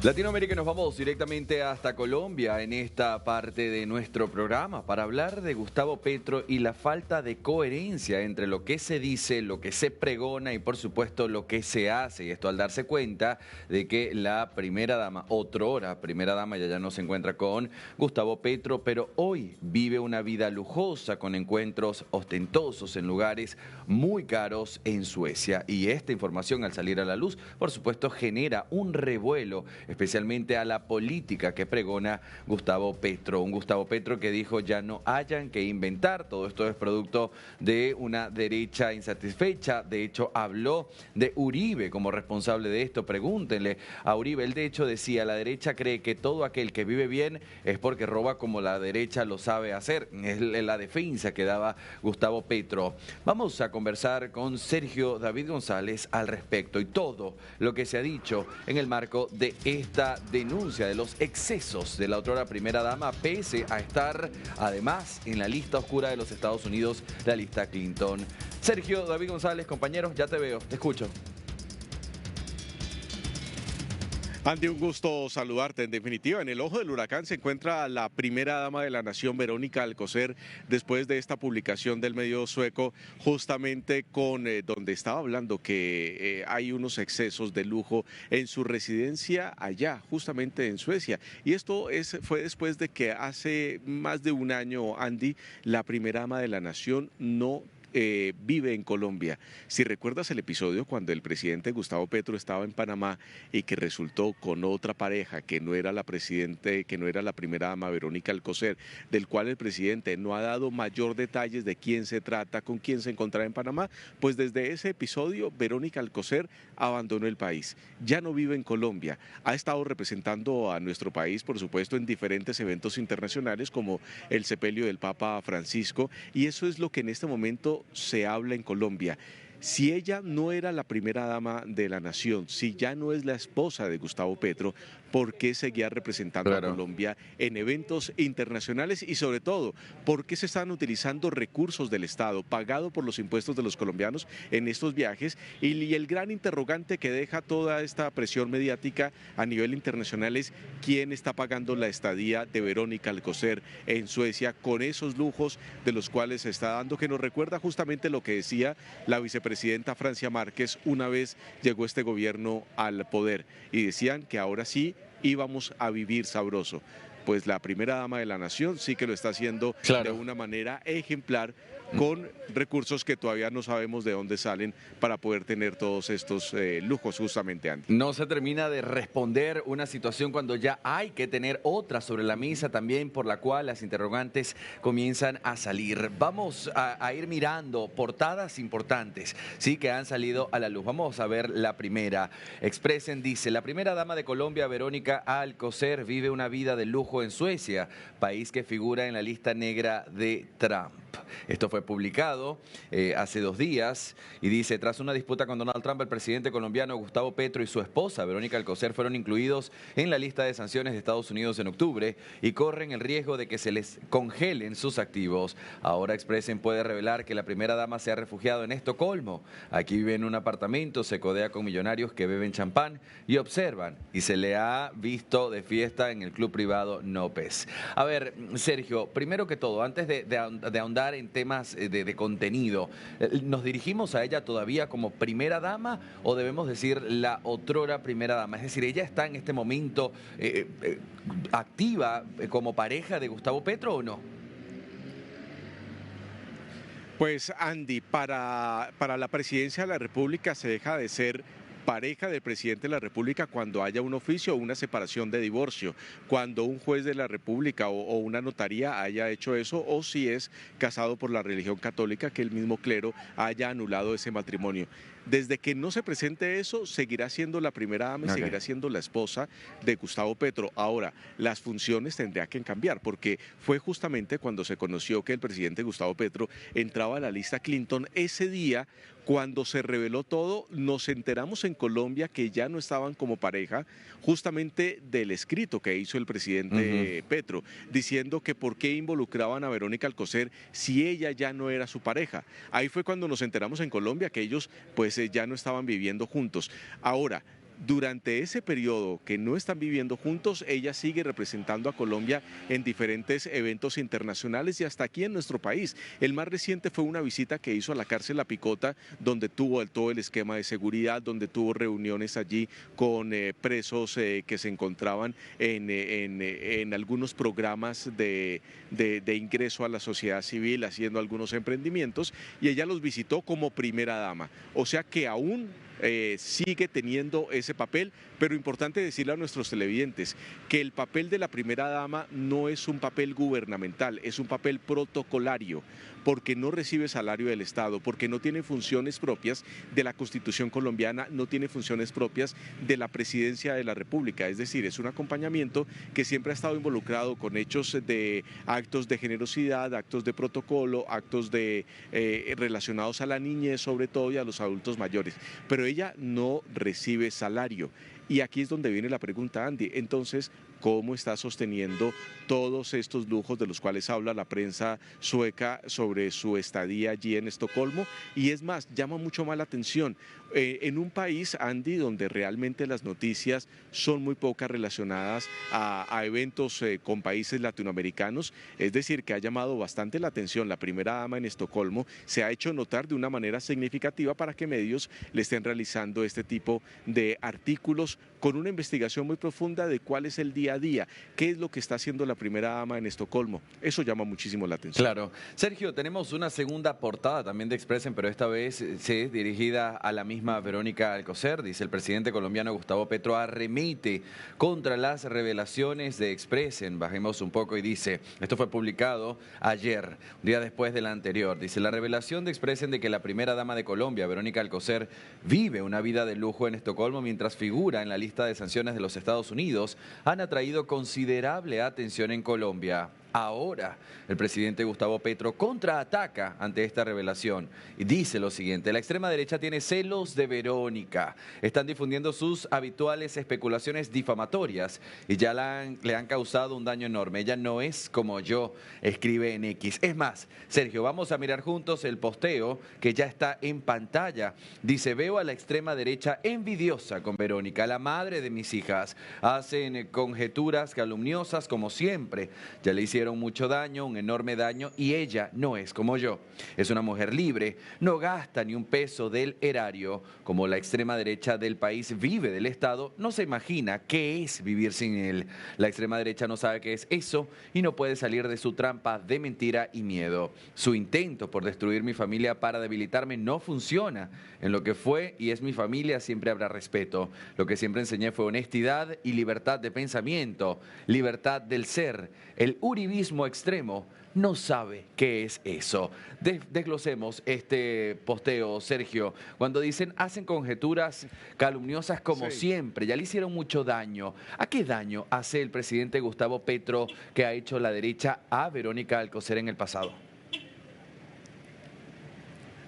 Latinoamérica, nos vamos directamente hasta Colombia en esta parte de nuestro programa para hablar de Gustavo Petro y la falta de coherencia entre lo que se dice, lo que se pregona y por supuesto lo que se hace. Y esto al darse cuenta de que la primera dama, otrora primera dama, ya no se encuentra con Gustavo Petro, pero hoy vive una vida lujosa con encuentros ostentosos en lugares muy caros en Suecia. Y esta información al salir a la luz, por supuesto, genera un revuelo, especialmente a la política que pregona Gustavo Petro. Un Gustavo Petro que dijo ya no hayan que inventar, todo esto es producto de una derecha insatisfecha. De hecho, habló de Uribe como responsable de esto. Pregúntenle a Uribe, él de hecho decía, la derecha cree que todo aquel que vive bien es porque roba como la derecha lo sabe hacer. Es la defensa que daba Gustavo Petro. Vamos a conversar con Sergio David González al respecto y todo lo que se ha dicho en el marco de esta denuncia de los excesos de la otrora primera dama, pese a estar además en la lista oscura de los Estados Unidos, la lista Clinton. Sergio David González, compañeros, ya te veo, te escucho. Andy, un gusto saludarte. En definitiva, en el ojo del huracán se encuentra la primera dama de la nación, Verónica Alcocer, después de esta publicación del medio sueco, justamente con donde estaba hablando que hay unos excesos de lujo en su residencia allá, justamente en Suecia. Y esto fue después de que hace más de un año, Andy, la primera dama de la nación no vive en Colombia. Si recuerdas el episodio cuando el presidente Gustavo Petro estaba en Panamá y que resultó con otra pareja que no era la primera dama, Verónica Alcocer, del cual el presidente no ha dado mayor detalles de quién se trata, con quién se encontraba en Panamá, pues desde ese episodio Verónica Alcocer abandonó el país. Ya no vive en Colombia. Ha estado representando a nuestro país, por supuesto, en diferentes eventos internacionales como el sepelio del Papa Francisco, y eso es lo que en este momento se habla en Colombia. Si ella no era la primera dama de la nación, si ya no es la esposa de Gustavo Petro, ¿por qué seguía representando a Colombia en eventos internacionales? Y sobre todo, ¿por qué se están utilizando recursos del Estado, pagado por los impuestos de los colombianos en estos viajes? Y el gran interrogante que deja toda esta presión mediática a nivel internacional es quién está pagando la estadía de Verónica Alcocer en Suecia con esos lujos de los cuales se está dando, que nos recuerda justamente lo que decía la vicepresidenta Francia Márquez una vez llegó este gobierno al poder, y decían que ahora sí íbamos a vivir sabroso. Pues la primera dama de la nación sí que lo está haciendo de una manera ejemplar, con recursos que todavía no sabemos de dónde salen para poder tener todos estos lujos, justamente, Andy. No se termina de responder una situación cuando ya hay que tener otra sobre la mesa también, por la cual las interrogantes comienzan a salir. Vamos a ir mirando portadas importantes, sí, que han salido a la luz. Vamos a ver la primera. Expressen dice, la primera dama de Colombia, Verónica Alcocer, vive una vida de lujo en Suecia, país que figura en la lista negra de Trump. Esto fue publicado hace 2 días y dice, tras una disputa con Donald Trump, el presidente colombiano Gustavo Petro y su esposa Verónica Alcocer fueron incluidos en la lista de sanciones de Estados Unidos en octubre y corren el riesgo de que se les congelen sus activos. Ahora Expressen puede revelar que la primera dama se ha refugiado en Estocolmo. Aquí vive en un apartamento, se codea con millonarios que beben champán y observan, y se le ha visto de fiesta en el club privado Nopes. A ver, Sergio, primero que todo, antes de ahondar en temas de contenido, ¿nos dirigimos a ella todavía como primera dama o debemos decir la otrora primera dama? Es decir, ¿ella está en este momento activa como pareja de Gustavo Petro o no? Pues, Andy, para la presidencia de la República se deja de ser pareja del presidente de la República cuando haya un oficio o una separación de divorcio, cuando un juez de la República o una notaría haya hecho eso, o si es casado por la religión católica, que el mismo clero haya anulado ese matrimonio. Desde que no se presente eso, seguirá siendo la primera dama y seguirá siendo la esposa de Gustavo Petro. Ahora, las funciones tendrán que cambiar, porque fue justamente cuando se conoció que el presidente Gustavo Petro entraba a la lista Clinton. Ese día, cuando se reveló todo, nos enteramos en Colombia que ya no estaban como pareja, justamente del escrito que hizo el presidente Petro, diciendo que por qué involucraban a Verónica Alcocer si ella ya no era su pareja. Ahí fue cuando nos enteramos en Colombia que ellos pues ya no estaban viviendo juntos. Ahora, durante ese periodo que no están viviendo juntos, ella sigue representando a Colombia en diferentes eventos internacionales y hasta aquí en nuestro país. El más reciente fue una visita que hizo a la cárcel La Picota, donde tuvo todo el esquema de seguridad, donde tuvo reuniones allí con presos que se encontraban en algunos programas de ingreso a la sociedad civil, haciendo algunos emprendimientos, y ella los visitó como primera dama. O sea que aún sigue teniendo ese papel, pero importante decirle a nuestros televidentes que el papel de la primera dama no es un papel gubernamental, es un papel protocolario, porque no recibe salario del Estado, porque no tiene funciones propias de la Constitución colombiana, no tiene funciones propias de la Presidencia de la República, es decir, es un acompañamiento que siempre ha estado involucrado con hechos de actos de generosidad, actos de protocolo, actos relacionados a la niñez sobre todo y a los adultos mayores, pero ella no recibe salario. Y aquí es donde viene la pregunta, Andy. Entonces, ¿cómo está sosteniendo todos estos lujos de los cuales habla la prensa sueca sobre su estadía allí en Estocolmo? Y es más, llama mucho más la atención. En un país, Andy, donde realmente las noticias son muy pocas relacionadas a eventos con países latinoamericanos, es decir, que ha llamado bastante la atención la primera dama en Estocolmo, se ha hecho notar de una manera significativa para que medios le estén realizando este tipo de artículos con una investigación muy profunda de cuál es el día a día, qué es lo que está haciendo la primera dama en Estocolmo. Eso llama muchísimo la atención. Claro. Sergio, tenemos una segunda portada también de Expressen, pero esta vez sí, dirigida a la misma Verónica Alcocer. Dice: el presidente colombiano Gustavo Petro arremete contra las revelaciones de Expressen. Bajemos un poco y dice, esto fue publicado ayer, un día después de la anterior. Dice: la revelación de Expressen de que la primera dama de Colombia, Verónica Alcocer, vive una vida de lujo en Estocolmo mientras figura en la lista de sanciones de los Estados Unidos, han atraído considerable atención en Colombia. Ahora, el presidente Gustavo Petro contraataca ante esta revelación y dice lo siguiente: la extrema derecha tiene celos de Verónica, están difundiendo sus habituales especulaciones difamatorias y ya le han causado un daño enorme. Ella no es como yo, escribe en X. Es más, Sergio, vamos a mirar juntos el posteo que ya está en pantalla. Dice: veo a la extrema derecha envidiosa con Verónica, la madre de mis hijas. Hacen conjeturas calumniosas como siempre. Ya le hicieron mucho daño, un enorme daño, y ella no es como yo. Es una mujer libre, no gasta ni un peso del erario. Como la extrema derecha del país vive del Estado, no se imagina qué es vivir sin él. La extrema derecha no sabe qué es eso y no puede salir de su trampa de mentira y miedo. Su intento por destruir mi familia para debilitarme no funciona. En lo que fue y es mi familia siempre habrá respeto. Lo que siempre enseñé fue honestidad y libertad de pensamiento, libertad del ser. El uribismo extremo no sabe qué es eso. Desglosemos este posteo, Sergio. Cuando dicen hacen conjeturas calumniosas como siempre, ya le hicieron mucho daño. ¿A qué daño hace el presidente Gustavo Petro que ha hecho la derecha a Verónica Alcocer en el pasado?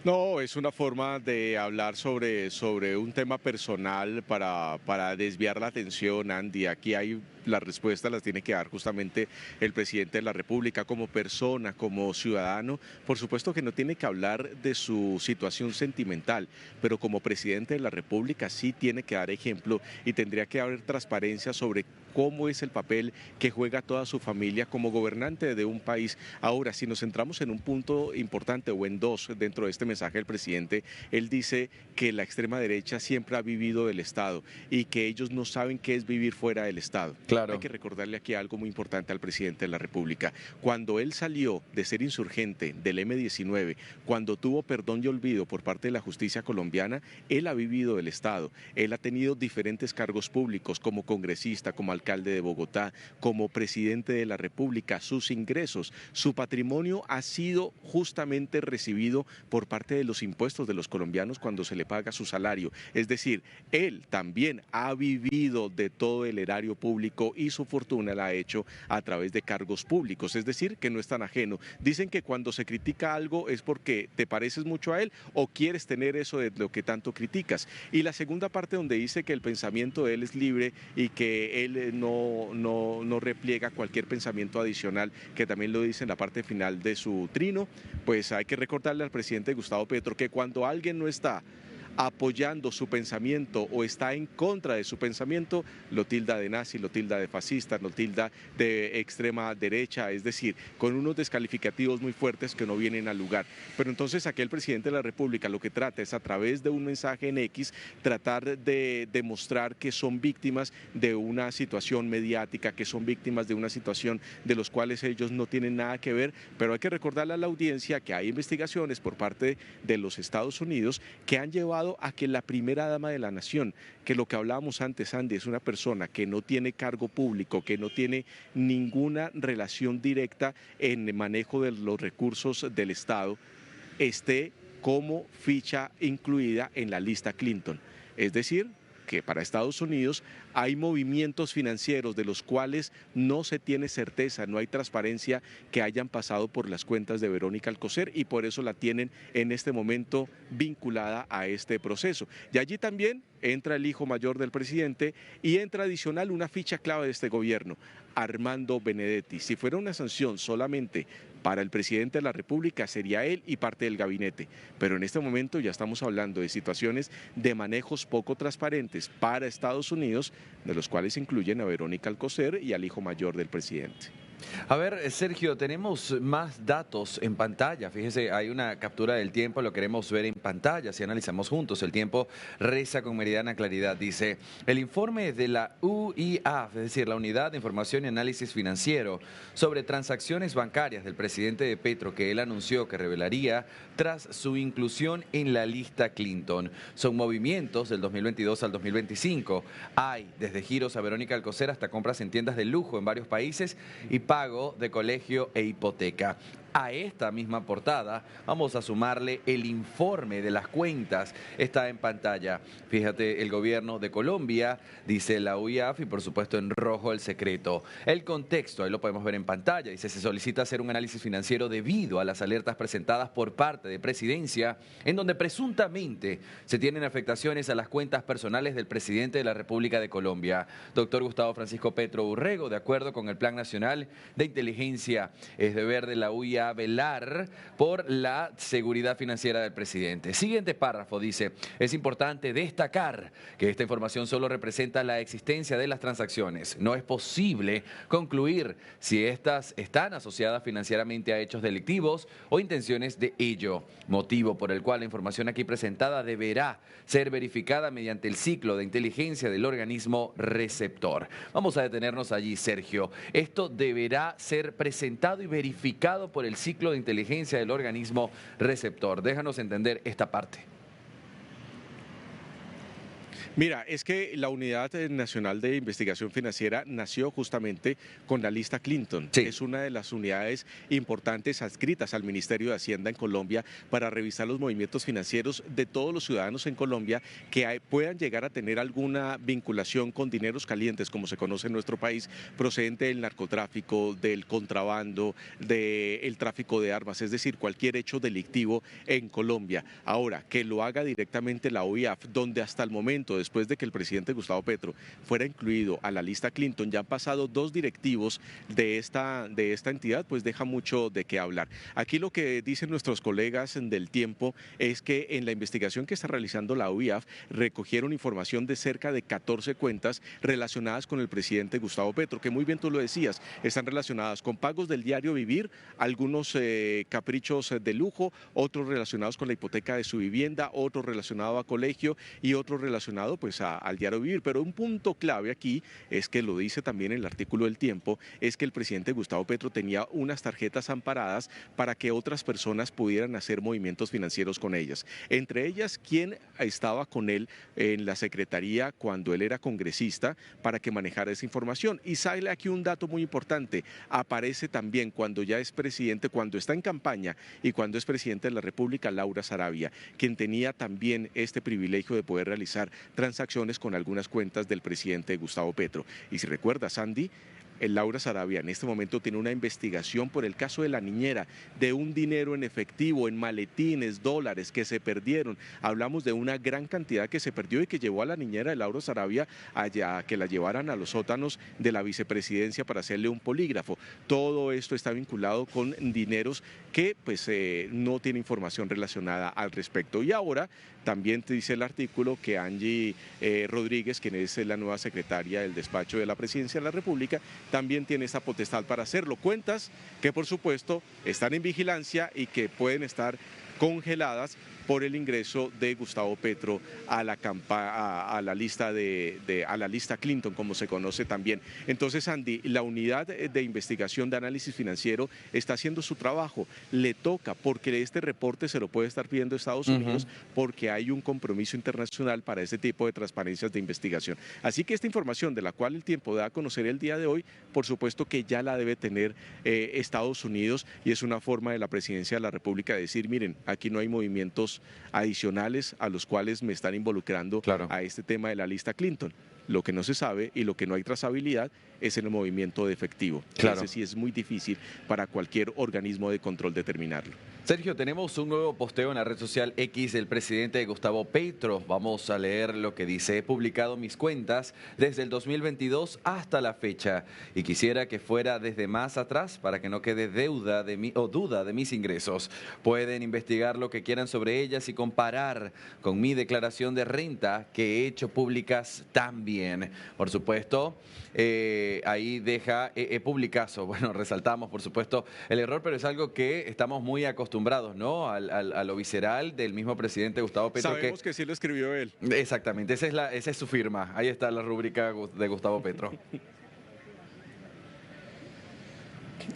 No, es una forma de hablar sobre un tema personal para desviar la atención, Andy. Aquí hay las respuestas las tiene que dar justamente el presidente de la República como persona, como ciudadano. Por supuesto que no tiene que hablar de su situación sentimental, pero como presidente de la República sí tiene que dar ejemplo y tendría que haber transparencia sobre cómo es el papel que juega toda su familia como gobernante de un país. Ahora, si nos centramos en un punto importante o en dos dentro de este mensaje del presidente, él dice que la extrema derecha siempre ha vivido del Estado y que ellos no saben qué es vivir fuera del Estado. Claro. Hay que recordarle aquí algo muy importante al presidente de la República. Cuando él salió de ser insurgente del M-19, cuando tuvo perdón y olvido por parte de la justicia colombiana, él ha vivido del Estado. Él ha tenido diferentes cargos públicos como congresista, como alcalde de Bogotá, como presidente de la República. Sus ingresos, su patrimonio ha sido justamente recibido por parte de los impuestos de los colombianos cuando se le paga su salario. Es decir, él también ha vivido de todo el erario público y su fortuna la ha hecho a través de cargos públicos, es decir, que no es tan ajeno. Dicen que cuando se critica algo es porque te pareces mucho a él o quieres tener eso de lo que tanto criticas. Y la segunda parte donde dice que el pensamiento de él es libre y que él no repliega cualquier pensamiento adicional, que también lo dice en la parte final de su trino, pues hay que recordarle al presidente Gustavo Petro que cuando alguien no está apoyando su pensamiento o está en contra de su pensamiento, lo tilda de nazi, lo tilda de fascista, lo tilda de extrema derecha, es decir, con unos descalificativos muy fuertes que no vienen al lugar. Pero entonces aquí el presidente de la República lo que trata es, a través de un mensaje en X, tratar de demostrar que son víctimas de una situación mediática, que son víctimas de una situación de los cuales ellos no tienen nada que ver, pero hay que recordarle a la audiencia que hay investigaciones por parte de los Estados Unidos que han llevado a que la primera dama de la nación, que lo que hablábamos antes, Andy, es una persona que no tiene cargo público, que no tiene ninguna relación directa en el manejo de los recursos del Estado, esté como ficha incluida en la lista Clinton. Es decir, que para Estados Unidos hay movimientos financieros de los cuales no se tiene certeza, no hay transparencia que hayan pasado por las cuentas de Verónica Alcocer, y por eso la tienen en este momento vinculada a este proceso. Y allí también entra el hijo mayor del presidente y entra adicional una ficha clave de este gobierno, Armando Benedetti. Si fuera una sanción solamente para el presidente de la República, sería él y parte del gabinete, pero en este momento ya estamos hablando de situaciones de manejos poco transparentes para Estados Unidos, de los cuales incluyen a Verónica Alcocer y al hijo mayor del presidente. A ver, Sergio, tenemos más datos en pantalla. Fíjese, hay una captura del tiempo, lo queremos ver en pantalla, si analizamos juntos. El tiempo reza con meridiana claridad. Dice, el informe de la UIAF, es decir, la Unidad de Información y Análisis Financiero, sobre transacciones bancarias del presidente de Petro, que él anunció que revelaría tras su inclusión en la lista Clinton. Son movimientos del 2022 al 2025. Hay desde giros a Verónica Alcocer hasta compras en tiendas de lujo en varios países y pago de colegio e hipoteca. A esta misma portada vamos a sumarle el informe de las cuentas. Está en pantalla. Fíjate, el gobierno de Colombia, dice la UIAF, y por supuesto en rojo el secreto. El contexto, ahí lo podemos ver en pantalla. Dice, se solicita hacer un análisis financiero debido a las alertas presentadas por parte de Presidencia, en donde presuntamente se tienen afectaciones a las cuentas personales del presidente de la República de Colombia, doctor Gustavo Francisco Petro Urrego. De acuerdo con el Plan Nacional de Inteligencia, es deber de la UIAF velar por la seguridad financiera del presidente. Siguiente párrafo dice, es importante destacar que esta información solo representa la existencia de las transacciones. No es posible concluir si estas están asociadas financieramente a hechos delictivos o intenciones de ello, motivo por el cual la información aquí presentada deberá ser verificada mediante el ciclo de inteligencia del organismo receptor. Vamos a detenernos allí, Sergio. Esto deberá ser presentado y verificado por el ciclo de inteligencia del organismo receptor. Déjanos entender esta parte. Mira, es que la Unidad Nacional de Investigación Financiera nació justamente con la lista Clinton. Sí. Es una de las unidades importantes adscritas al Ministerio de Hacienda en Colombia para revisar los movimientos financieros de todos los ciudadanos en Colombia que puedan llegar a tener alguna vinculación con dineros calientes, como se conoce en nuestro país, procedente del narcotráfico, del contrabando, del tráfico de armas, es decir, cualquier hecho delictivo en Colombia. Ahora, que lo haga directamente la OIAF, donde hasta el momento, después de que el presidente Gustavo Petro fuera incluido a la lista Clinton, ya han pasado 2 directivos de esta entidad, pues deja mucho de qué hablar. Aquí lo que dicen nuestros colegas del Tiempo es que en la investigación que está realizando la UIAF recogieron información de cerca de 14 cuentas relacionadas con el presidente Gustavo Petro, que muy bien tú lo decías, están relacionadas con pagos del diario vivir, algunos caprichos de lujo, otros relacionados con la hipoteca de su vivienda, otros relacionados a colegio y otros relacionados pues al diario vivir. Pero un punto clave aquí es que lo dice también el artículo del Tiempo, es que el presidente Gustavo Petro tenía unas tarjetas amparadas para que otras personas pudieran hacer movimientos financieros con ellas. Entre ellas, quien estaba con él en la secretaría cuando él era congresista para que manejara esa información. Y sale aquí un dato muy importante, aparece también cuando ya es presidente, cuando está en campaña y cuando es presidente de la República, Laura Sarabia, quien tenía también este privilegio de poder realizar transacciones con algunas cuentas del presidente Gustavo Petro. Y si recuerdas, Andy, el Laura Sarabia en este momento tiene una investigación por el caso de la niñera, de un dinero en efectivo, en maletines, dólares que se perdieron. Hablamos de una gran cantidad que se perdió y que llevó a la niñera de Laura Sarabia allá, que la llevaran a los sótanos de la vicepresidencia para hacerle un polígrafo. Todo esto está vinculado con dineros que pues no tiene información relacionada al respecto. Y ahora también te dice el artículo que Angie Rodríguez, quien es la nueva secretaria del despacho de la Presidencia de la República, también tiene esa potestad para hacerlo. Cuentas que por supuesto están en vigilancia y que pueden estar congeladas por el ingreso de Gustavo Petro a la lista a la lista Clinton, como se conoce también. Entonces, Andy, la unidad de investigación de análisis financiero está haciendo su trabajo. Le toca, porque este reporte se lo puede estar pidiendo Estados Unidos, porque hay un compromiso internacional para este tipo de transparencias de investigación. Así que esta información de la cual el Tiempo da a conocer el día de hoy, por supuesto que ya la debe tener Estados Unidos, y es una forma de la Presidencia de la República de decir, miren, aquí no hay movimientos adicionales a los cuales me están involucrando a este tema de la lista Clinton. Lo que no se sabe y lo que no hay trazabilidad es en el movimiento de efectivo. Ese sí es muy difícil para cualquier organismo de control determinarlo. Sergio, tenemos un nuevo posteo en la red social X del presidente Gustavo Petro. Vamos a leer lo que dice: he publicado mis cuentas desde el 2022 hasta la fecha y quisiera que fuera desde más atrás para que no quede deuda de mí o duda de mis ingresos. Pueden investigar lo que quieran sobre ellas y comparar con mi declaración de renta que he hecho públicas también. Por supuesto, ahí deja publicazo. Bueno, resaltamos por supuesto el error, pero es algo que estamos muy acostumbrados, ¿no? A lo visceral del mismo presidente Gustavo Petro. Sabemos que sí lo escribió él. Exactamente, esa es su firma. Ahí está la rúbrica de Gustavo Petro.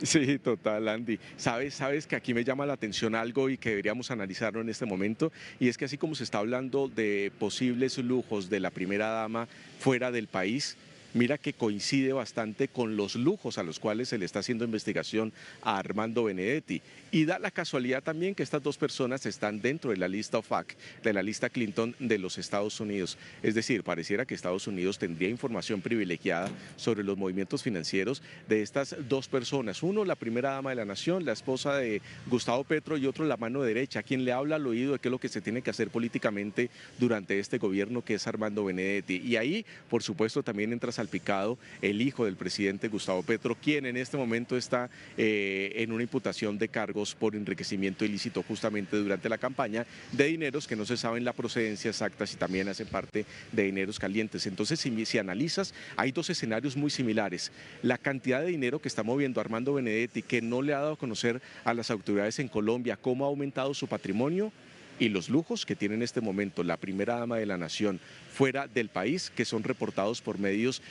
Sí, total, Andy. Sabes que aquí me llama la atención algo y que deberíamos analizarlo en este momento, y es que así como se está hablando de posibles lujos de la primera dama fuera del país, mira que coincide bastante con los lujos a los cuales se le está haciendo investigación a Armando Benedetti. Y da la casualidad también que estas dos personas están dentro de la lista OFAC, de la lista Clinton de los Estados Unidos. Es decir, pareciera que Estados Unidos tendría información privilegiada sobre los movimientos financieros de estas dos personas. Uno, la primera dama de la nación, la esposa de Gustavo Petro, y otro, la mano derecha, quien le habla al oído de qué es lo que se tiene que hacer políticamente durante este gobierno, que es Armando Benedetti. Y ahí, por supuesto, también entra salpicado el hijo del presidente Gustavo Petro, quien en este momento está en una imputación de cargos por enriquecimiento ilícito justamente durante la campaña, de dineros que no se saben la procedencia exacta, si también hacen parte de dineros calientes. Entonces, si analizas, hay dos escenarios muy similares. La cantidad de dinero que está moviendo Armando Benedetti, que no le ha dado a conocer a las autoridades en Colombia cómo ha aumentado su patrimonio, y los lujos que tiene en este momento la primera dama de la nación fuera del país, que son reportados por medios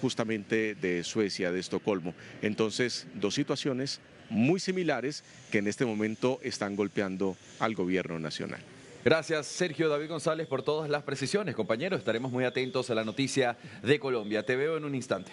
justamente de Suecia, de Estocolmo. Entonces, dos situaciones muy similares que en este momento están golpeando al gobierno nacional. Gracias, Sergio David González, por todas las precisiones. Compañeros, estaremos muy atentos a la noticia de Colombia. Te veo en un instante.